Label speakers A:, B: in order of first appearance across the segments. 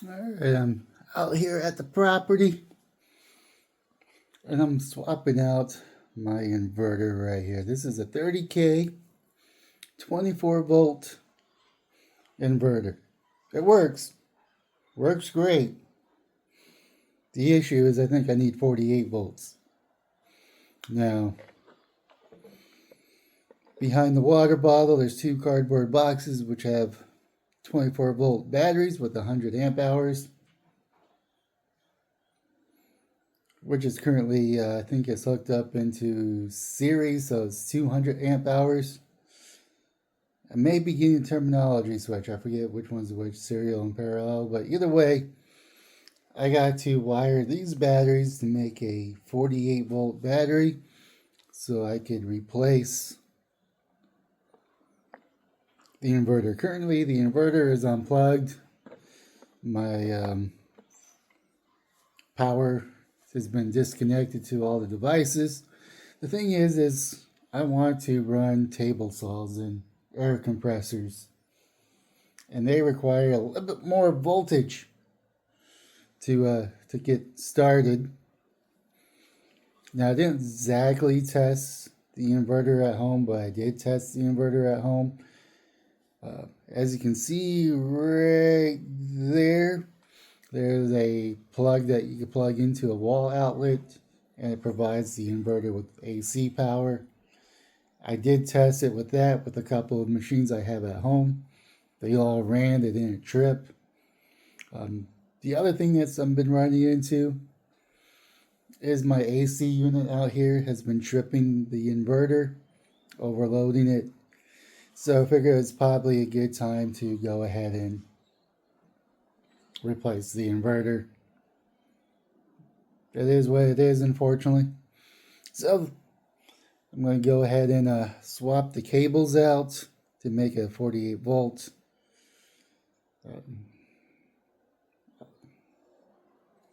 A: Alright, I'm out here at the property and I'm swapping out my inverter right here. This is a 30K 24 volt inverter. It works great. The issue is I think I need 48 volts. Now, behind the water bottle, there's two cardboard boxes which have 24 volt batteries with 100 amp hours, which is currently, I think it's hooked up into series, so it's 200 amp hours. I may be getting the terminology switch. I forget which one's which, serial and parallel, but either way, I got to wire these batteries to make a 48 volt battery so I could replace the inverter. Currently, the inverter is unplugged. My power has been disconnected to all the devices. The thing is I want to run table saws and air compressors, and they require a little bit more voltage to get started. Now, I didn't exactly test the inverter at home, but I did test the inverter at home. As you can see right there, there's a plug that you can plug into a wall outlet, and it provides the inverter with AC power. I did test it with that with a couple of machines I have at home. They all ran, they didn't trip. The other thing that's I've been running into is my AC unit out here has been tripping the inverter, overloading it. So I figure it's probably a good time to go ahead and replace the inverter. It is what it is, unfortunately. So I'm going to go ahead and swap the cables out to make a 48 volt.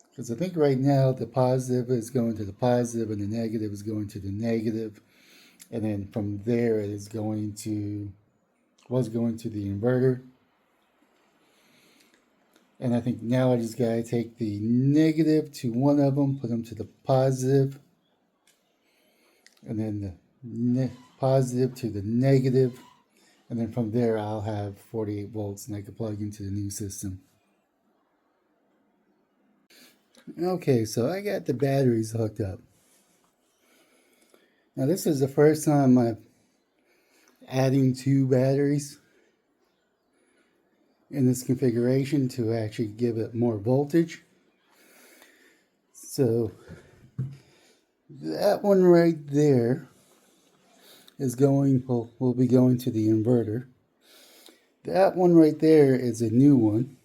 A: Because I think right now the positive is going to the positive and the negative is going to the negative. And then from there it is was going to the inverter. And I think now I just gotta take the negative to one of them, put them to the positive, and then the positive to the negative, and then from there I'll have 48 volts and I can plug into the new system. Okay, so I got the batteries hooked up. Now this is the first time I'm adding two batteries in this configuration to actually give it more voltage. So that one right there is will be going to the inverter. That one right there is a new one.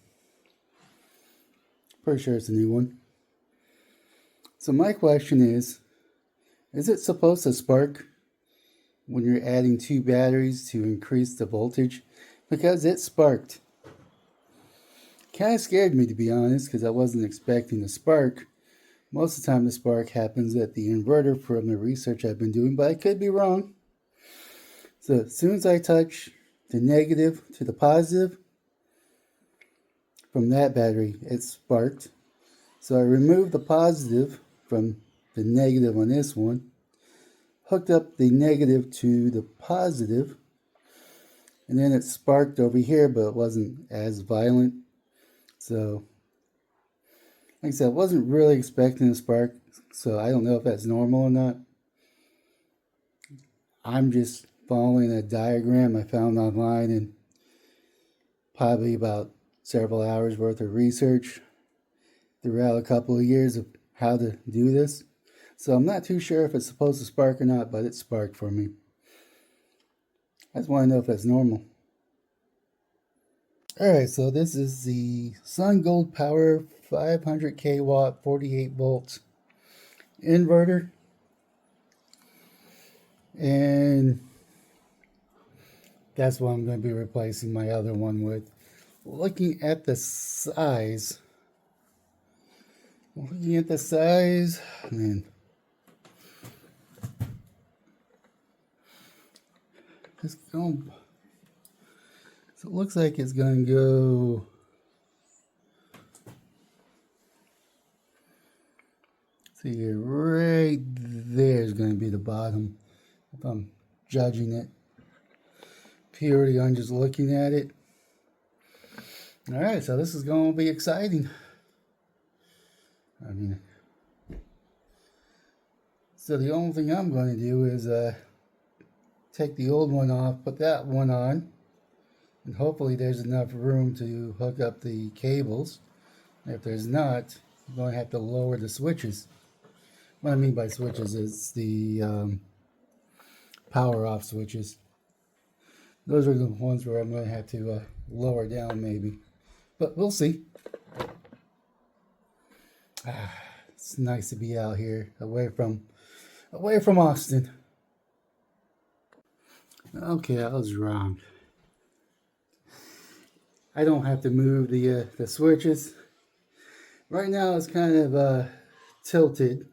A: Pretty sure it's a new one. So my question is it supposed to spark when you're adding two batteries to increase the voltage? Because it sparked. Kind of scared me, to be honest, because I wasn't expecting a spark. Most of the time the spark happens at the inverter from the research I've been doing, but I could be wrong. So as soon as I touch the negative to the positive from that battery, it sparked. So I removed the positive from the negative on this one, hooked up the negative to the positive, and then it sparked over here, but it wasn't as violent. So, like I said, I wasn't really expecting a spark, so I don't know if that's normal or not. I'm just following a diagram I found online and probably about several hours worth of research throughout a couple of years of how to do this. So I'm not too sure if it's supposed to spark or not, but it sparked for me. I just want to know if that's normal. Alright, so this is the Sun Gold Power 500k watt 48 volt inverter. And that's what I'm going to be replacing my other one with. Looking at the size, man, it's going. So it looks like it's going to go See here, right there is going to be the bottom if I'm judging it purely on just looking at it. Alright, so this is going to be exciting. So the only thing I'm going to do is take the old one off, put that one on, and hopefully there's enough room to hook up the cables. If there's not, I'm going to have to lower the switches. What I mean by switches is the power off switches. Those are the ones where I'm going to have to lower down maybe, but we'll see. It's nice to be out here away from Austin. Okay, I was wrong. I don't have to move the switches. Right now it's kind of tilted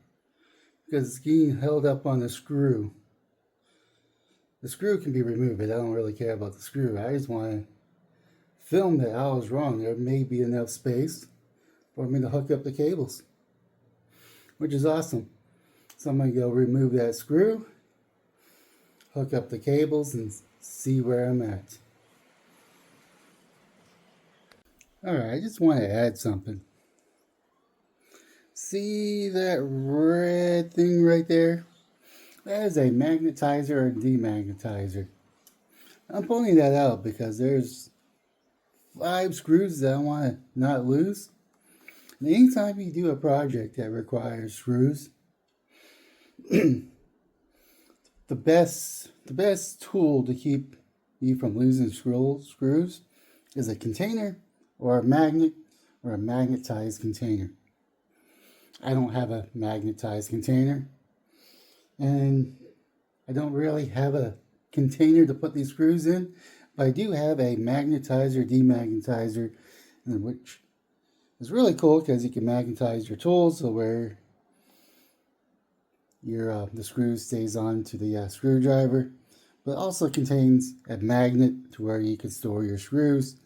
A: because it's getting held up on the screw. The screw can be removed, but I don't really care about the screw. I just want to film that I was wrong. There may be enough space for me to hook up the cables, which is awesome. So I'm going to go remove that screw, hook up the cables, and see where I'm at. Alright, I just want to add something. See that red thing right there? That is a magnetizer or demagnetizer. I'm pointing that out because there's 5 screws that I want to not lose. And anytime you do a project that requires screws, the best tool to keep you from losing screws is a container or a magnet or a magnetized container. I don't have a magnetized container, and I don't really have a container to put these screws in, but I do have a magnetizer demagnetizer, which is really cool because you can magnetize your tools so where the screw stays on to the screwdriver, but also contains a magnet to where you can store your screws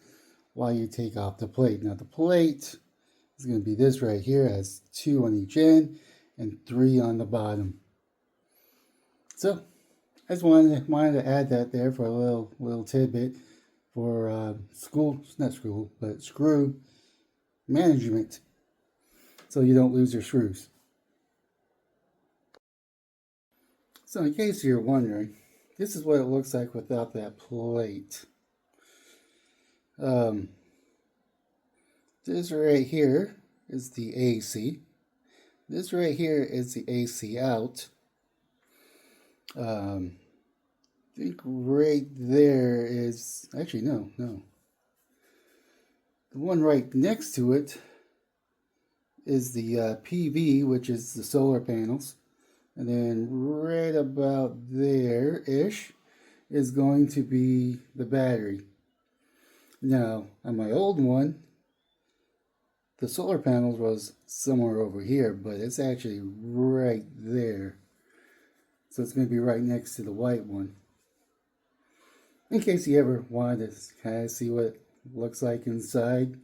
A: while you take off the plate. Now the plate is going to be this right here, has 2 on each end and 3 on the bottom. So I just wanted to add that there for a little tidbit for screw management, so you don't lose your screws. So in case you're wondering, this is what it looks like without that plate. This right here is the AC. This right here is the AC out. I think right there is, actually no. The one right next to it is the PV, which is the solar panels. And then right about there-ish is going to be the battery. Now, on my old one, the solar panels was somewhere over here, but it's actually right there. So it's going to be right next to the white one. In case you ever wanted to kind of see what it looks like inside.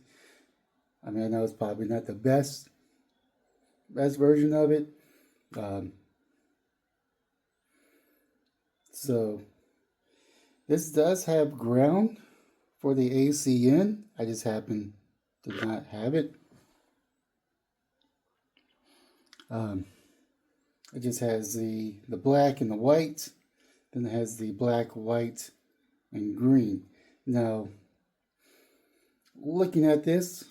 A: I mean, I know it's probably not the best version of it. So this does have ground for the AC in. I just happen to not have it. It just has the black and the white. Then it has the black, white, and green. Now, looking at this,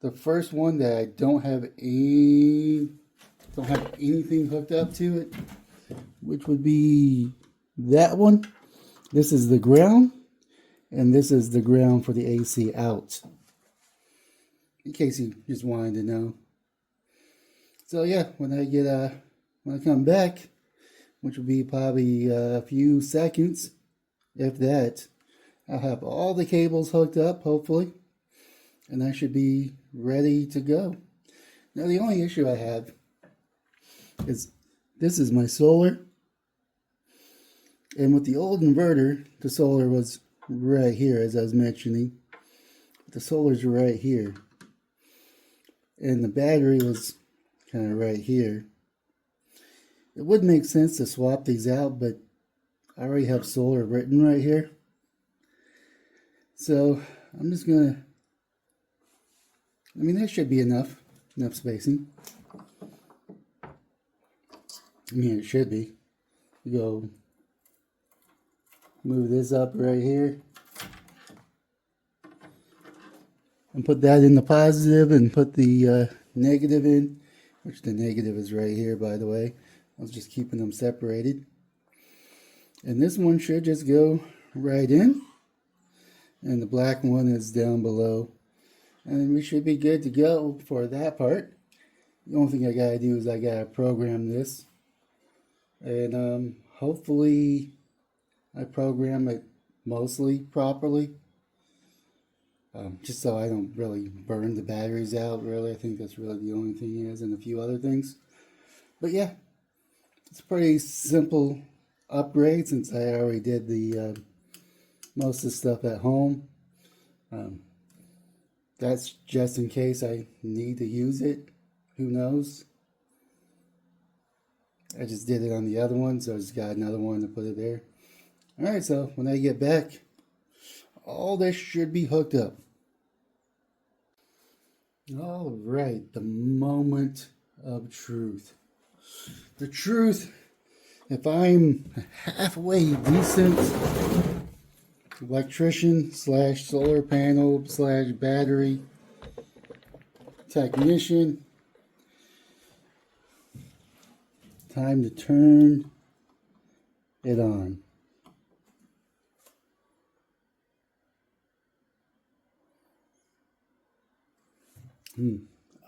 A: the first one that I don't have anything hooked up to it, which would be that one. This is the ground, and this is the ground for the AC out. In case you just wanted to know. So yeah, when I come back, which will be probably a few seconds, if that, I'll have all the cables hooked up, hopefully, and I should be ready to go. Now the only issue I have is this is my solar. And with the old inverter, the solar was right here, as I was mentioning. The solar's right here. And the battery was kind of right here. It would make sense to swap these out, but I already have solar written right here. So I'm just gonna, that should be enough spacing. It should be. Go move this up right here and put that in the positive and put the negative in, which the negative is right here, by the way. I was just keeping them separated. And this one should just go right in, and the black one is down below, and we should be good to go for that part. The only thing I gotta do is I gotta program this, and hopefully I program it mostly properly, just so I don't really burn the batteries out. Really, I think that's really the only thing is, and a few other things. But yeah, it's a pretty simple upgrade since I already did the most of the stuff at home. That's just in case I need to use it. Who knows? I just did it on the other one, so I just got another one to put it there. Alright, so when I get back, all this should be hooked up. Alright, the moment of truth. The truth, if I'm halfway decent electrician / solar panel / battery technician, time to turn it on.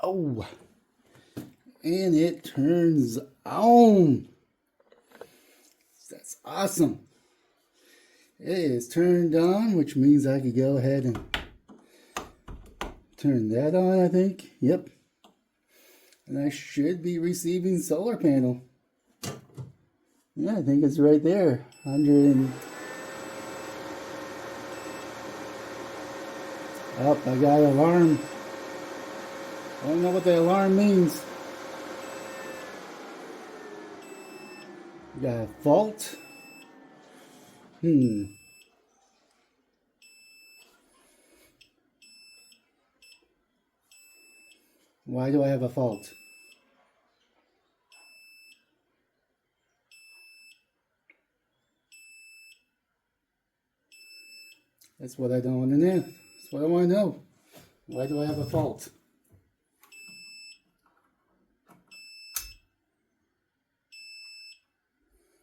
A: Oh, and it turns on. That's awesome. It is turned on, which means I could go ahead and turn that on, I think. Yep. And I should be receiving solar panel. Yeah, I think it's right there. 100 and... Oh, I got an alarm. I don't know what the alarm means. Got a fault. Why do I have a fault? That's what I don't want to know. That's what I want to know. Why do I have a fault?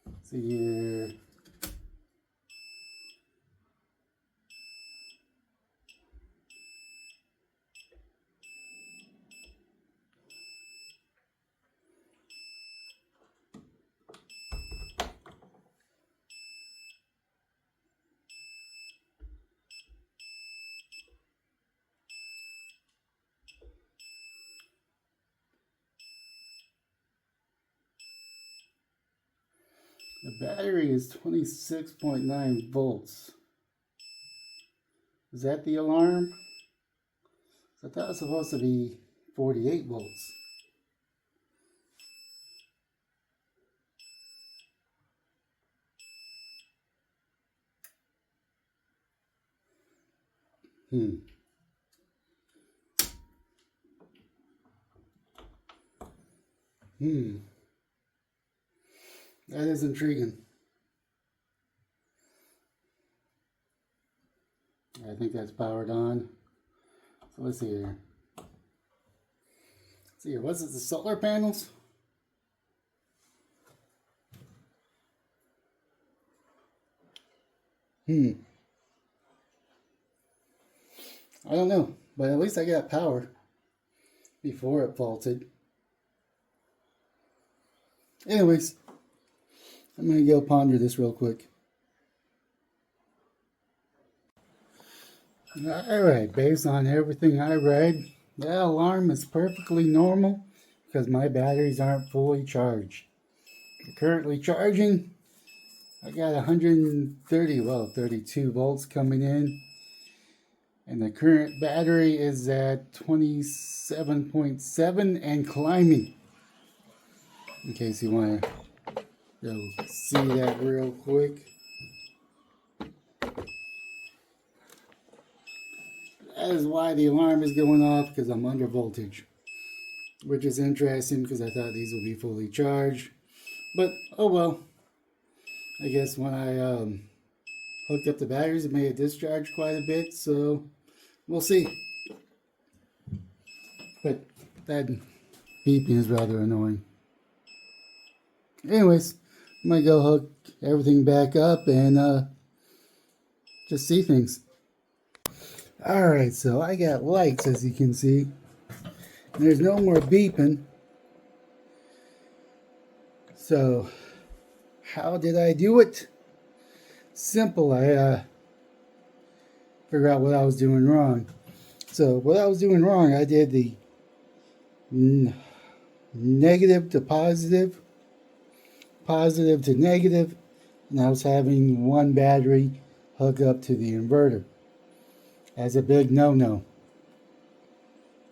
A: Let's see here. The battery is 26.9 volts. Is that the alarm? I thought it was supposed to be 48 volts. That is intriguing. I think that's powered on. So let's see here. Let's see here. Was it the solar panels? I don't know, but at least I got power before it faulted. Anyways, I'm going to go ponder this real quick. Alright, based on everything I read, that alarm is perfectly normal because my batteries aren't fully charged. They're currently charging. I got 32 volts coming in. And the current battery is at 27.7 and climbing. in case you want to see that real quick. That is why the alarm is going off, because I'm under voltage. Which is interesting because I thought these would be fully charged. But, oh well. I guess when I hooked up the batteries, it may have discharged quite a bit, so we'll see. But that beeping is rather annoying. Anyways, I'm going to go hook everything back up and just see things. Alright, so I got lights, as you can see. There's no more beeping. So, how did I do it? Simple. I figured out what I was doing wrong. So, what I was doing wrong, I did the negative to positive, positive to negative, and I was having one battery hook up to the inverter. That's a big no-no.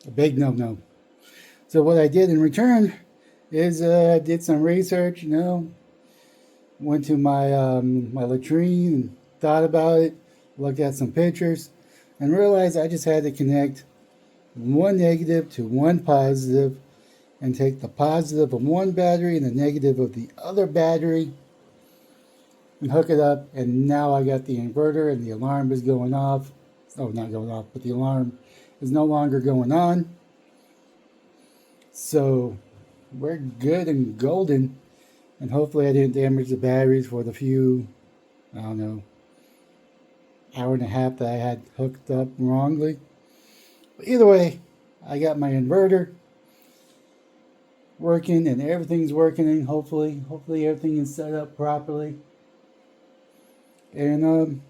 A: A big no-no. So what I did in return is I did some research, went to my my latrine and thought about it, looked at some pictures, and realized I just had to connect one negative to one positive and take the positive of one battery and the negative of the other battery and hook it up, and now I got the inverter and the alarm is going off. Oh, not going off, but the alarm is no longer going on. So we're good and golden, and hopefully I didn't damage the batteries for the few, I don't know, hour and a half that I had hooked up wrongly. But either way, I got my inverter working and everything's working, and hopefully everything is set up properly. And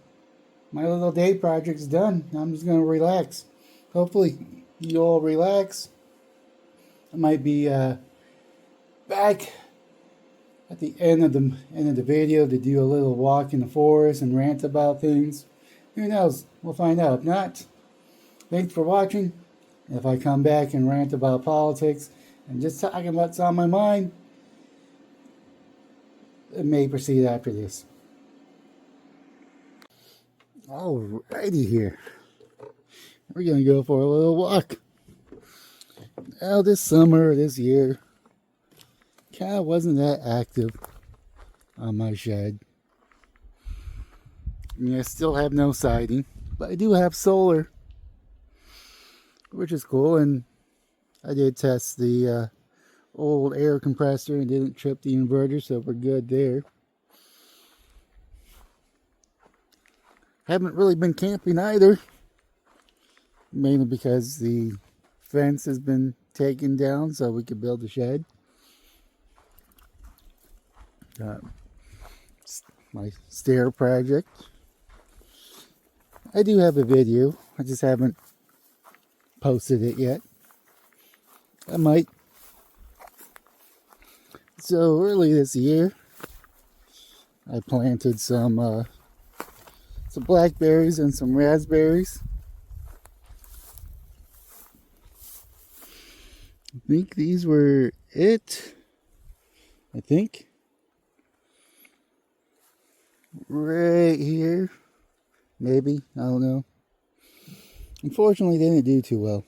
A: my little day project's done. I'm just gonna relax. Hopefully you all relax. I might be back at the end of the video to do a little walk in the forest and rant about things. Who knows? We'll find out. If not, thanks for watching. If I come back and rant about politics and just talking about what's on my mind, it may proceed after this. Alrighty here. We're gonna go for a little walk. Now this summer, this year, kind of wasn't that active on my shed. I still have no siding, but I do have solar, which is cool. And I did test the old air compressor and didn't trip the inverter, so we're good there. Haven't really been camping either, mainly because the fence has been taken down so we could build a shed. My stair project. I do have a video, I just haven't posted it yet. I might. So early this year, I planted some blackberries and some raspberries. I think these were it. I think. Right here. Maybe. I don't know. Unfortunately, they didn't do too well.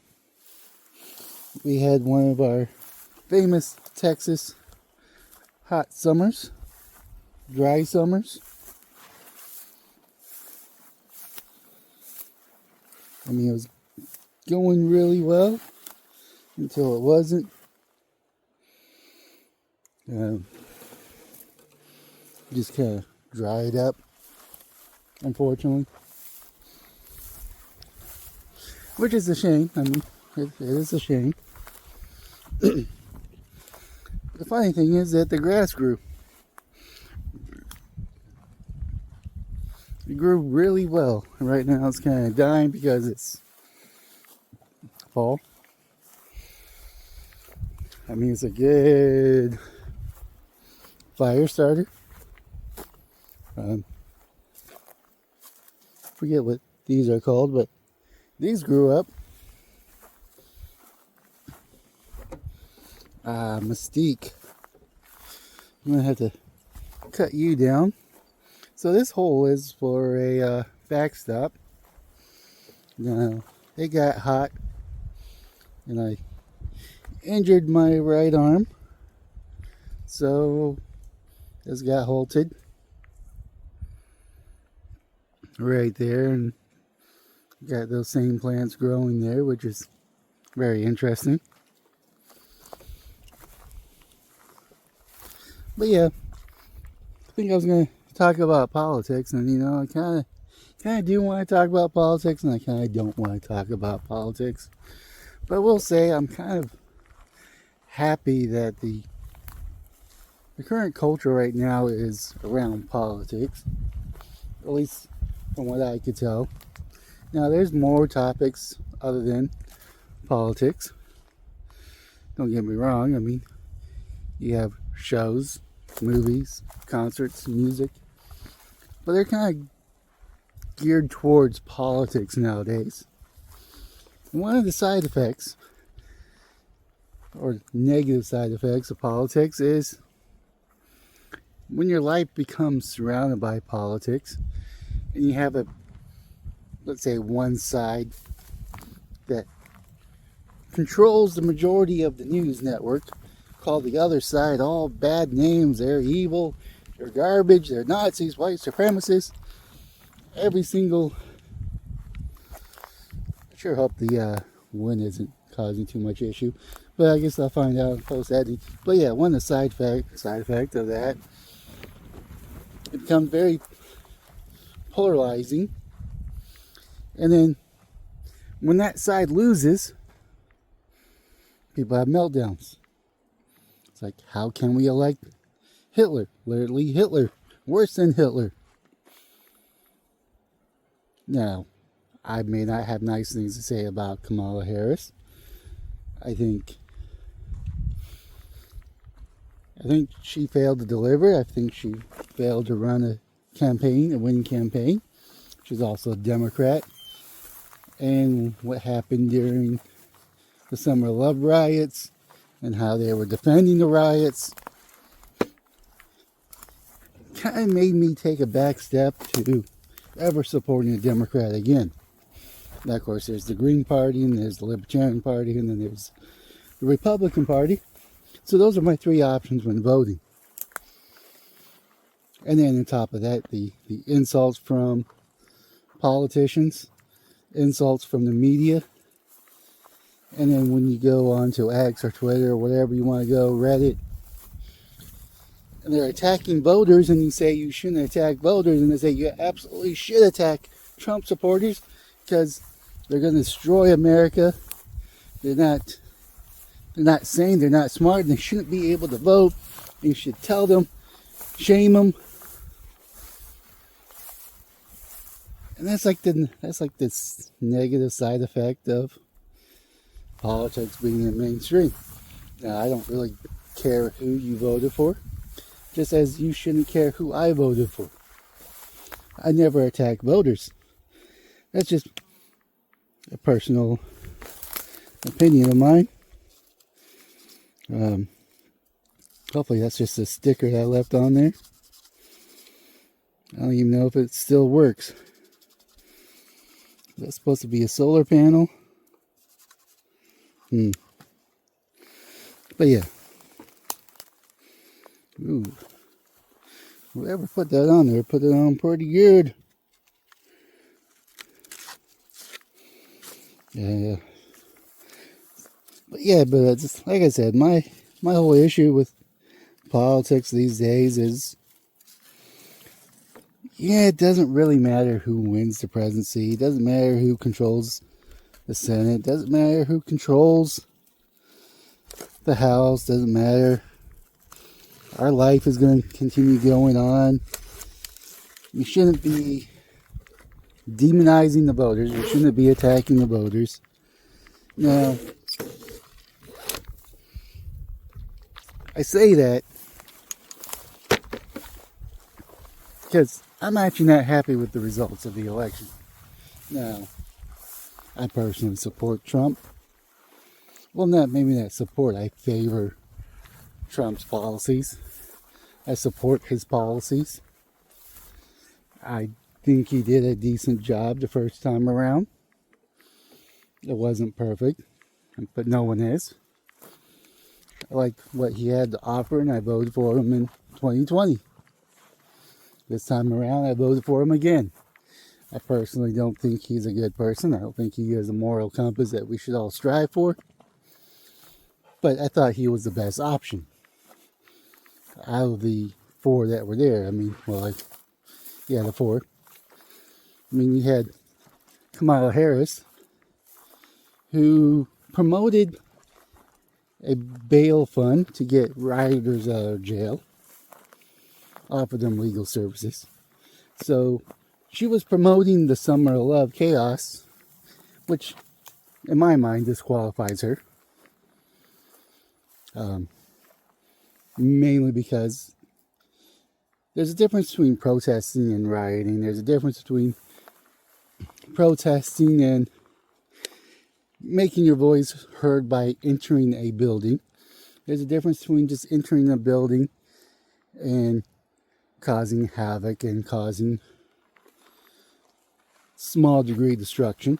A: We had one of our famous Texas hot summers. Dry summers. I mean, it was going really well until it wasn't. Just kind of dried up, unfortunately. Which is a shame. I mean, it is a shame. The funny thing is that the grass grew. It grew really well. Right now it's kind of dying because it's fall. I mean, it's a good fire starter. Forget what these are called, but these grew up. Mystique. I'm going to have to cut you down. So this hole is for a backstop. Now, it got hot and I injured my right arm. So this got halted right there, and got those same plants growing there, which is very interesting. But yeah, I think I was going to talk about politics, and you know, I kind of do want to talk about politics, and I kind of don't want to talk about politics. But I will say I'm kind of happy that the current culture right now is around politics, at least from what I could tell. Now, there's more topics other than politics. Don't get me wrong. I mean, you have shows, movies, concerts, music, but they're kind of geared towards politics nowadays. And one of the side effects, or negative side effects of politics, is when your life becomes surrounded by politics and you have let's say one side that controls the majority of the news network, call the other side all bad names. They're evil, they're garbage, they're Nazis, white supremacists, every single... I sure hope the wind isn't causing too much issue, but I guess I'll find out in post-editing. But yeah, one of the side effect of that, it becomes very polarizing. And then when that side loses, people have meltdowns. It's like, how can we elect Hitler? Literally Hitler. Worse than Hitler. Now, I may not have nice things to say about Kamala Harris. I think she failed to deliver. I think she failed to run a winning campaign. She's also a Democrat. And what happened during the Summer Love riots and how they were defending the riots kind of made me take a back step to ever supporting a Democrat again. Now, of course, there's the Green Party, and there's the Libertarian Party, and then there's the Republican Party. So those are my three options when voting. And then on top of that, the insults from politicians, insults from the media, and then when you go on to X or Twitter or whatever you want to go, Reddit, and they're attacking voters, and you say you shouldn't attack voters, and they say you absolutely should attack Trump supporters because they're going to destroy America. They're not sane, they're not smart, and they shouldn't be able to vote. And you should tell them, shame them. And that's like this negative side effect of politics being the mainstream. Now, I don't really care who you voted for, just as you shouldn't care who I voted for. I never attack voters. That's just a personal opinion of mine. Hopefully that's just a sticker that I left on there. I don't even know if it still works. That's supposed to be a solar panel. But yeah. Ooh. Whoever put that on there put it on pretty good. Yeah. But yeah, just like I said, my whole issue with politics these days is, yeah, it doesn't really matter who wins the presidency. It doesn't matter who controls the Senate. It doesn't matter who controls the House. It doesn't matter. Our life is going to continue going on. We shouldn't be demonizing the voters. We shouldn't be attacking the voters. Now, I say that because I'm actually not happy with the results of the election. Now, I personally support Trump. Well, maybe not support. I favor Trump's policies. I support his policies. I think he did a decent job the first time around. It wasn't perfect, but no one is. I like what he had to offer, and I voted for him in 2020. This time around, I voted for him again. I personally don't think he's a good person. I don't think he has a moral compass that we should all strive for. But I thought he was the best option out of the four that were there. I mean, well, the four. I mean, you had Kamala Harris, who promoted a bail fund to get rioters out of jail, offered them legal services. So she was promoting the summer of love chaos, which in my mind disqualifies her. Mainly because there's a difference between protesting and rioting. There's a difference between protesting and making your voice heard by entering a building. There's a difference between just entering a building and causing havoc and causing small degree destruction.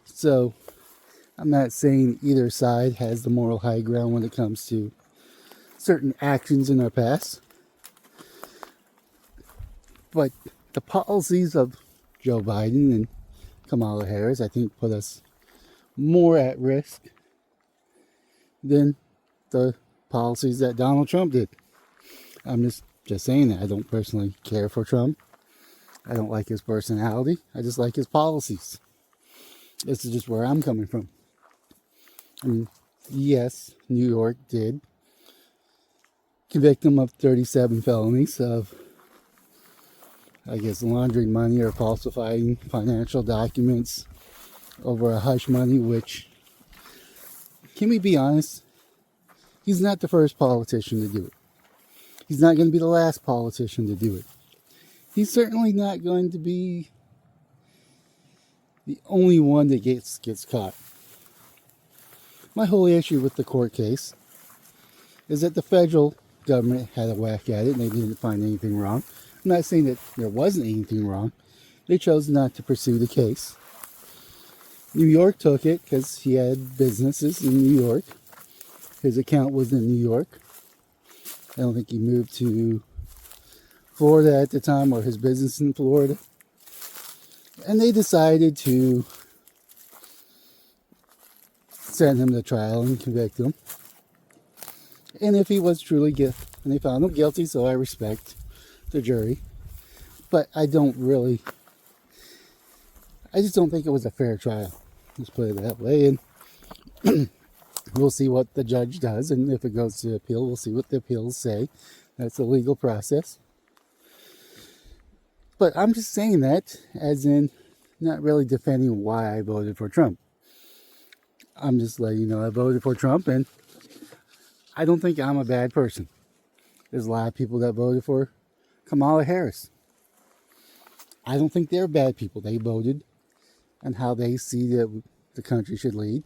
A: So I'm not saying either side has the moral high ground when it comes to certain actions in our past. But the policies of Joe Biden and Kamala Harris, I think, put us more at risk than the policies that Donald Trump did. I'm just saying that. I don't personally care for Trump. I don't like his personality. I just like his policies. This is just where I'm coming from. I mean, yes, New York did convict him of 37 felonies of, I guess, laundering money or falsifying financial documents over a hush money, which, can we be honest, he's not the first politician to do it. He's not going to be the last politician to do it. He's certainly not going to be the only one that gets caught. My whole issue with the court case is that the federal government had a whack at it and they didn't find anything wrong. I'm not saying that there wasn't anything wrong. They chose not to pursue the case. New York took it because he had businesses in New York. His account was in New York. I don't think he moved to Florida at the time, or his business in Florida. And they decided to send him to trial and convict him. And if he was truly guilty, and they found him guilty, so I respect the jury. But I just don't think it was a fair trial. Let's put it that way. And we'll see what the judge does, and if it goes to appeal, we'll see what the appeals say. That's a legal process. But I'm just saying that as in not really defending why I voted for Trump. I'm just letting you know I voted for Trump, and I don't think I'm a bad person. There's a lot of people that voted for Kamala Harris. I don't think they're bad people. They voted on how they see that the country should lead.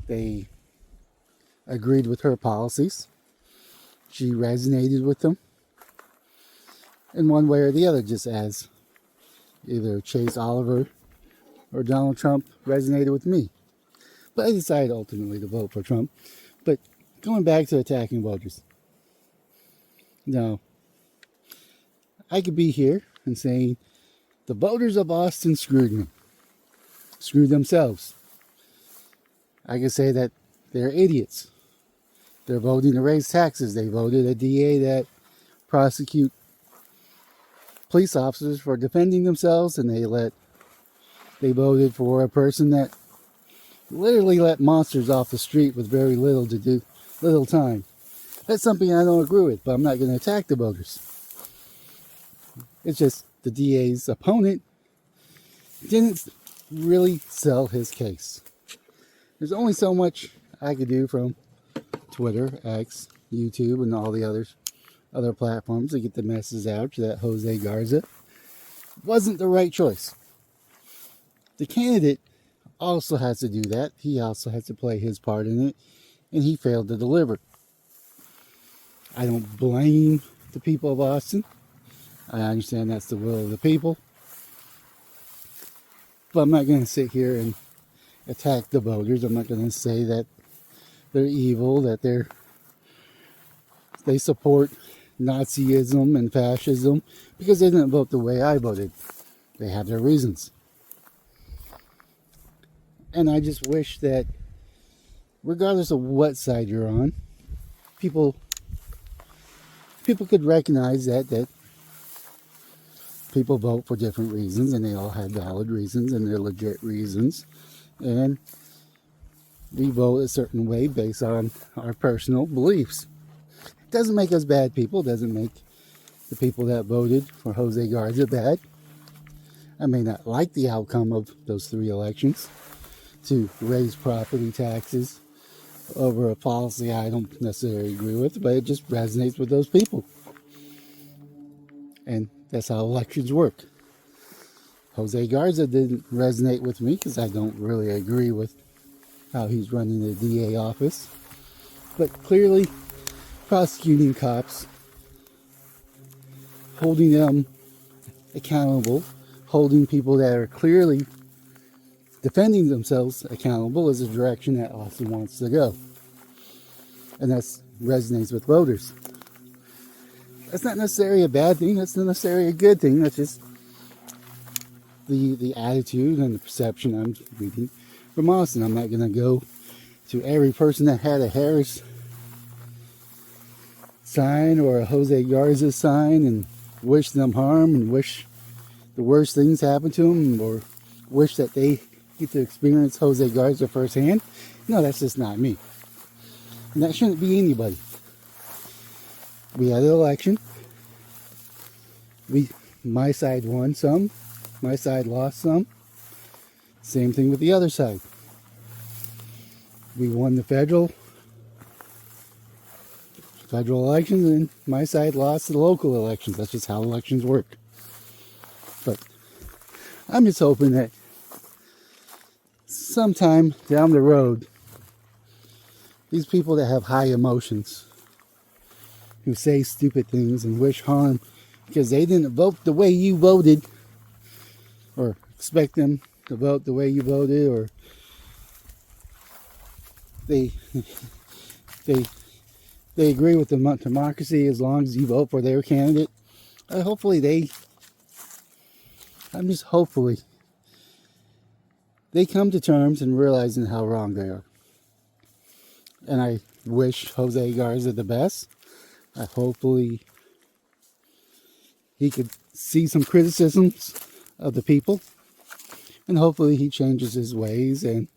A: They agreed with her policies. She resonated with them in one way or the other, just as either Chase Oliver or Donald Trump resonated with me. But I decided ultimately to vote for Trump. But going back to attacking voters. Now, I could be here and saying the voters of Austin screwed me. Screwed themselves. I could say that they're idiots. They're voting to raise taxes. They voted a DA that prosecute police officers for defending themselves, and they voted for a person that literally let monsters off the street with very little time. That's something I don't agree with, but I'm not going to attack the voters. It's just the DA's opponent didn't really sell his case. There's only so much I could do from Twitter, X, YouTube, and all the other platforms to get the message out that Jose Garza wasn't the right choice. The candidate also has to do that. He also has to play his part in it, and he failed to deliver. I don't blame the people of Austin. I understand that's the will of the people. But I'm not going to sit here and attack the voters. I'm not going to say that they're evil, that they support Nazism and fascism, because they didn't vote the way I voted. They have their reasons. And I just wish that, regardless of what side you're on, people could recognize that people vote for different reasons, and they all have valid reasons, and they're legit reasons. And we vote a certain way based on our personal beliefs. It doesn't make us bad people. It doesn't make the people that voted for Jose Garza bad. I may not like the outcome of those 3 elections, to raise property taxes over a policy I don't necessarily agree with, but it just resonates with those people. And that's how elections work. Jose Garza didn't resonate with me because I don't really agree with how he's running the DA office. But clearly, prosecuting cops, holding them accountable, holding people that are clearly defending themselves accountable is a direction that Austin wants to go. And that resonates with voters. That's not necessarily a bad thing. That's not necessarily a good thing. That's just the attitude and the perception I'm reading from Austin. I'm not going to go to every person that had a Harris sign or a Jose Garza sign and wish them harm and wish the worst things happen to them, or wish that they get to experience Jose Garza firsthand. No, that's just not me. And that shouldn't be anybody. We had an election. My side won some. My side lost some. Same thing with the other side. We won the federal elections, and my side lost the local elections. That's just how elections work. But I'm just hoping that sometime down the road, these people that have high emotions, who say stupid things and wish harm because they didn't vote the way you voted, or expect them to vote the way you voted, or they agree with the democracy as long as you vote for their candidate. Hopefully they come to terms and realizing how wrong they are. And I wish Jose Garza the best. Hopefully he could see some criticisms of the people, and hopefully he changes his ways and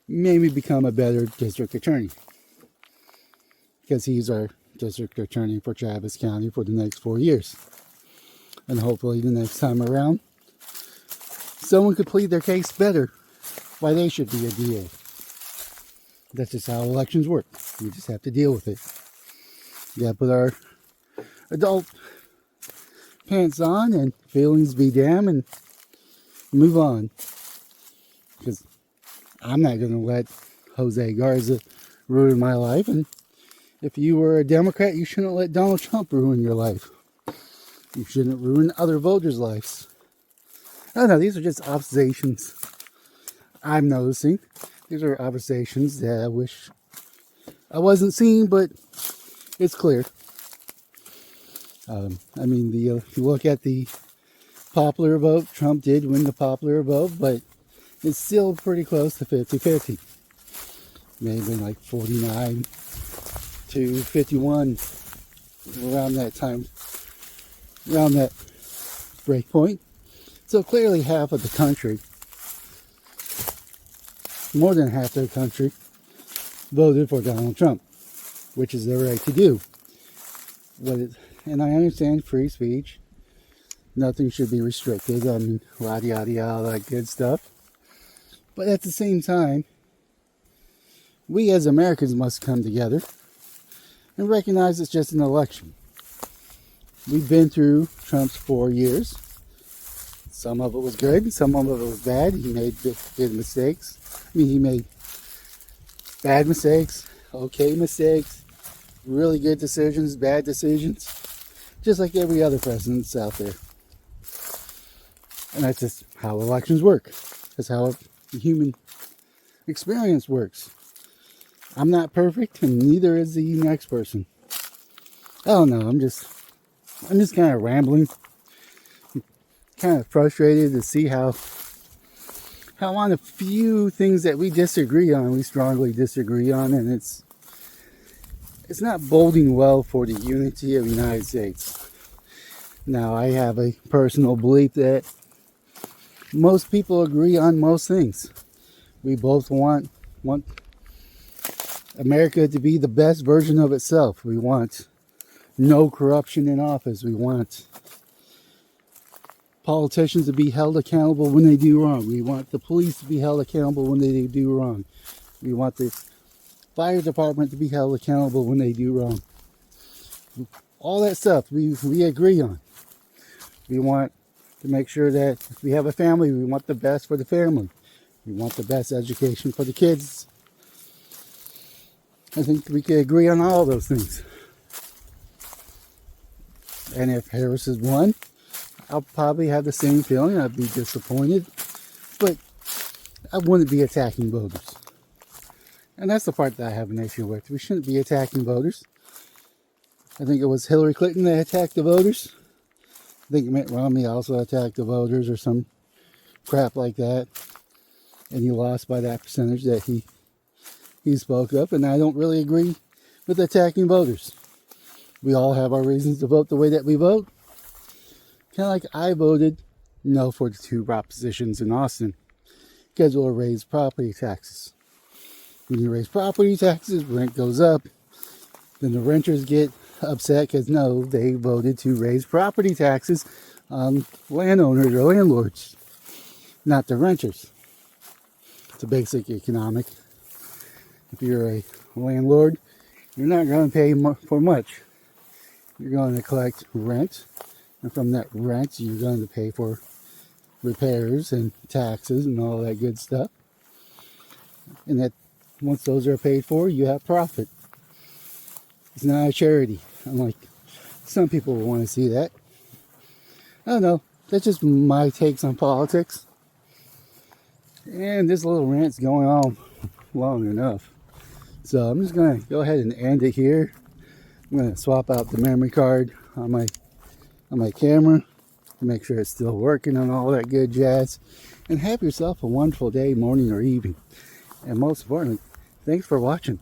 A: maybe become a better district attorney, because he's our district attorney for Travis County for the next 4 years. And hopefully the next time around, someone could plead their case better why they should be a DA. That's just how elections work. We just have to deal with it. We got to put our adult pants on and feelings be damned and move on. Because I'm not going to let Jose Garza ruin my life. And if you were a Democrat, you shouldn't let Donald Trump ruin your life. You shouldn't ruin other voters' lives. I don't know, these are just observations I'm noticing. These are observations that I wish I wasn't seeing, but it's clear. If you look at the popular vote, Trump did win the popular vote, but it's still pretty close to 50-50. Maybe like 49 to 51 around that time, around that break point. So clearly half of the country, more than half the country, voted for Donald Trump, which is their right to do. And I understand free speech. Nothing should be restricted. Yada, yada, yada, all that good stuff. But at the same time, we as Americans must come together and recognize it's just an election. We've been through Trump's 4 years. Some of it was good, some of it was bad. He made big mistakes. He made bad mistakes, okay mistakes, really good decisions, bad decisions, just like every other president's out there. And that's just how elections work. That's how the human experience works. I'm not perfect, and neither is the next person. I don't know. I'm just kind of rambling, kind of frustrated to see how on a few things that we disagree on, we strongly disagree on, and it's not boding well for the unity of the United States. Now, I have a personal belief that most people agree on most things. We both want America to be the best version of itself. We want no corruption in office. We want politicians to be held accountable when they do wrong. We want the police to be held accountable when they do wrong. We want the fire department to be held accountable when they do wrong. All that stuff we agree on. We want to make sure that if we have a family, we want the best for the family. We want the best education for the kids. I think we can agree on all those things. And if Harris is won, I'll probably have the same feeling. I'd be disappointed. But I wouldn't be attacking voters. And that's the part that I have an issue with. We shouldn't be attacking voters. I think it was Hillary Clinton that attacked the voters. I think Mitt Romney also attacked the voters or some crap like that. And he lost by that percentage that he spoke up. And I don't really agree with attacking voters. We all have our reasons to vote the way that we vote. Kind of like I voted no for the 2 propositions in Austin. Because it will raise property taxes. When you raise property taxes, rent goes up. Then the renters get upset because no, they voted to raise property taxes on landowners or landlords, not the renters. It's a basic economic. If you're a landlord, you're not going to pay for much. You're going to collect rent, and from that rent, you're going to pay for repairs and taxes and all that good stuff. And that once those are paid for, you have profit. It's not a charity, unlike some people want to see that. I don't know. That's just my takes on politics. And this little rant's going on long enough. So I'm just going to go ahead and end it here. I'm going to swap out the memory card on my camera to make sure it's still working and all that good jazz. And have yourself a wonderful day, morning, or evening. And most importantly, thanks for watching.